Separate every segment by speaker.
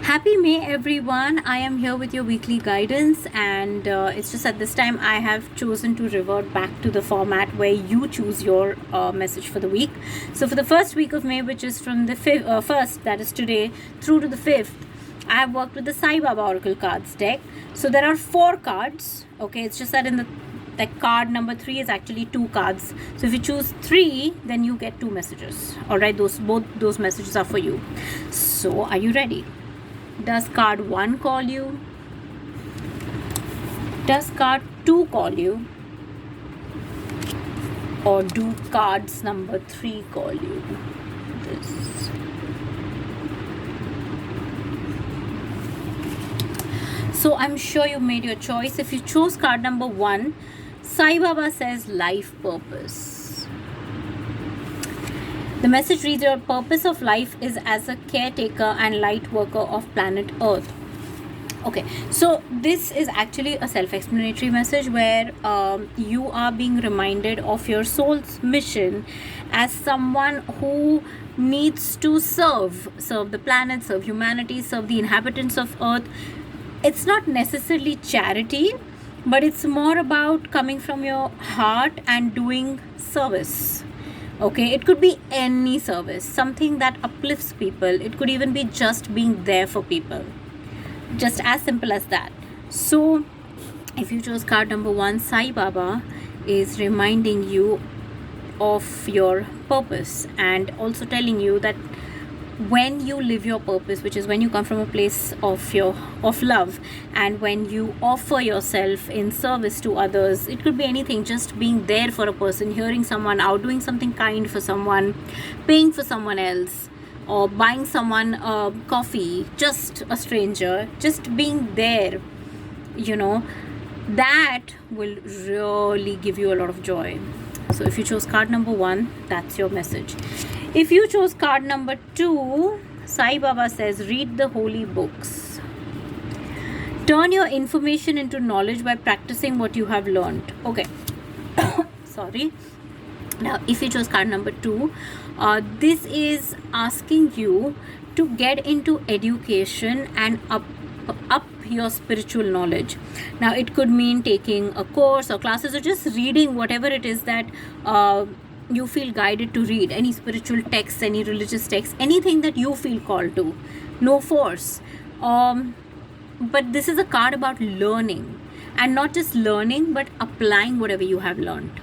Speaker 1: Happy May, everyone. I am here with your weekly guidance, and it's just at this time I have chosen to revert back to the format where you choose your message for the week. So, for the first week of May, which is from the first, that is today, through to the 5th, I have worked with the Sai Baba Oracle cards deck. So, there are 4 cards. Okay, it's just that in the card number 3 is actually 2 cards. So if you choose 3, then you get 2 messages. All right, both those messages are for you. So are you ready? Does card 1 call you? Does card 2 call you? Or do cards number 3 call you? This. So I'm sure you made your choice. If you chose card number 1, Sai Baba says life purpose. The message reads, your purpose of life is as a caretaker and light worker of planet Earth. Okay, so this is actually a self-explanatory message where you are being reminded of your soul's mission as someone who needs to serve the planet, serve humanity, serve the inhabitants of Earth. It's not necessarily charity, but it's more about coming from your heart and doing service. Okay, it could be any service, something that uplifts people. It could even be just being there for people, just as simple as that. So if you chose card number 1, Sai Baba is reminding you of your purpose and also telling you that when you live your purpose, which is when you come from a place of love, and when you offer yourself in service to others, it could be anything, just being there for a person, hearing someone out, doing something kind for someone, paying for someone else, or buying someone coffee, just a stranger, just being there, that will really give you a lot of joy. So if you chose card number 1, that's your message. If you chose card number 2, Sai Baba says, read the holy books. Turn your information into knowledge by practicing what you have learned. Okay. Sorry. Now, if you chose card number 2, this is asking you to get into education and up your spiritual knowledge. Now, it could mean taking a course or classes or just reading whatever it is that you feel guided to read, any spiritual texts, any religious texts, anything that you feel called to. No force. But this is a card about learning, and not just learning, but applying whatever you have learned.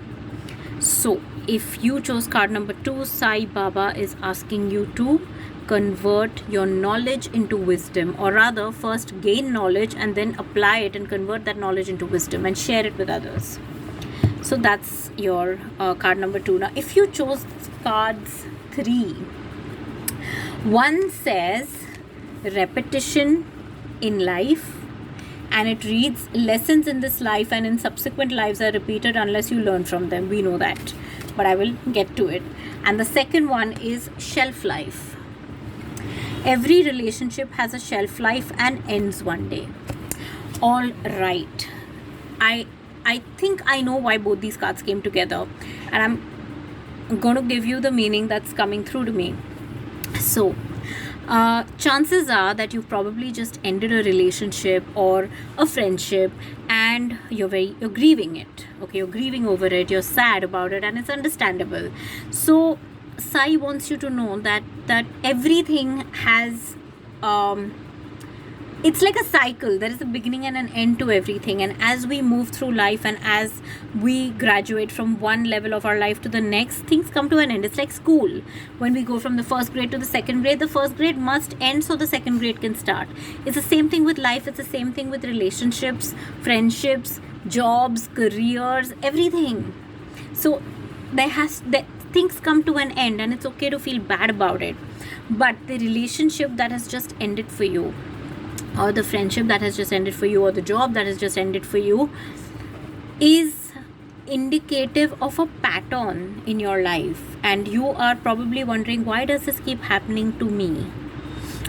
Speaker 1: So if you chose card number 2, Sai Baba is asking you to convert your knowledge into wisdom, or rather first gain knowledge and then apply it and convert that knowledge into wisdom and share it with others. So that's your card number 2. Now if you chose cards 3, 1 says repetition in life, and it reads, lessons in this life and in subsequent lives are repeated unless you learn from them. We know that, but I will get to it. And the second one is shelf life. Every relationship has a shelf life and ends one day. All right. I think I know why both these cards came together, and I'm going to give you the meaning that's coming through to me. So chances are that you've probably just ended a relationship or a friendship, and you're grieving it. Okay, you're grieving over it, you're sad about it, and it's understandable. So Sai wants you to know that everything has it's like a cycle. There is a beginning and an end to everything, and as we move through life and as we graduate from one level of our life to the next, things come to an end. It's like school. When we go from the first grade to the second grade, the first grade must end so the second grade can start. It's the same thing with life. It's the same thing with relationships, friendships, jobs, careers, everything. So things come to an end, and it's okay to feel bad about it. But the relationship that has just ended for you, or the friendship that has just ended for you, or the job that has just ended for you, is indicative of a pattern in your life. And you are probably wondering, why does this keep happening to me?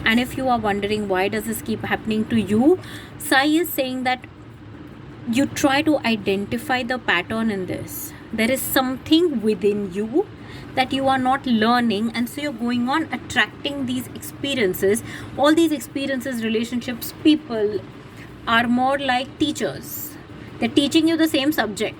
Speaker 1: And if you are wondering why does this keep happening to you, Sai is saying that you try to identify the pattern in this. There is something within you that you are not learning, and so you're going on attracting these experiences. All these experiences, relationships, people are more like teachers. They're teaching you the same subject,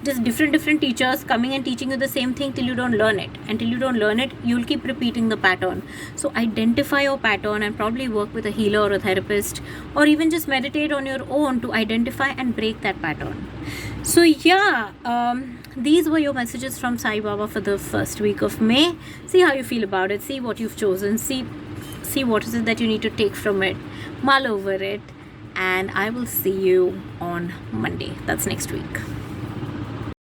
Speaker 1: just different teachers coming and teaching you the same thing till you don't learn it. Until you don't learn it, you'll keep repeating the pattern. So identify your pattern and probably work with a healer or a therapist, or even just meditate on your own to identify and break that pattern. So these were your messages from Sai Baba for the first week of May. See how you feel about it. See what you've chosen. See what is it that you need to take from it. Mull over it. And I will see you on Monday. That's next week.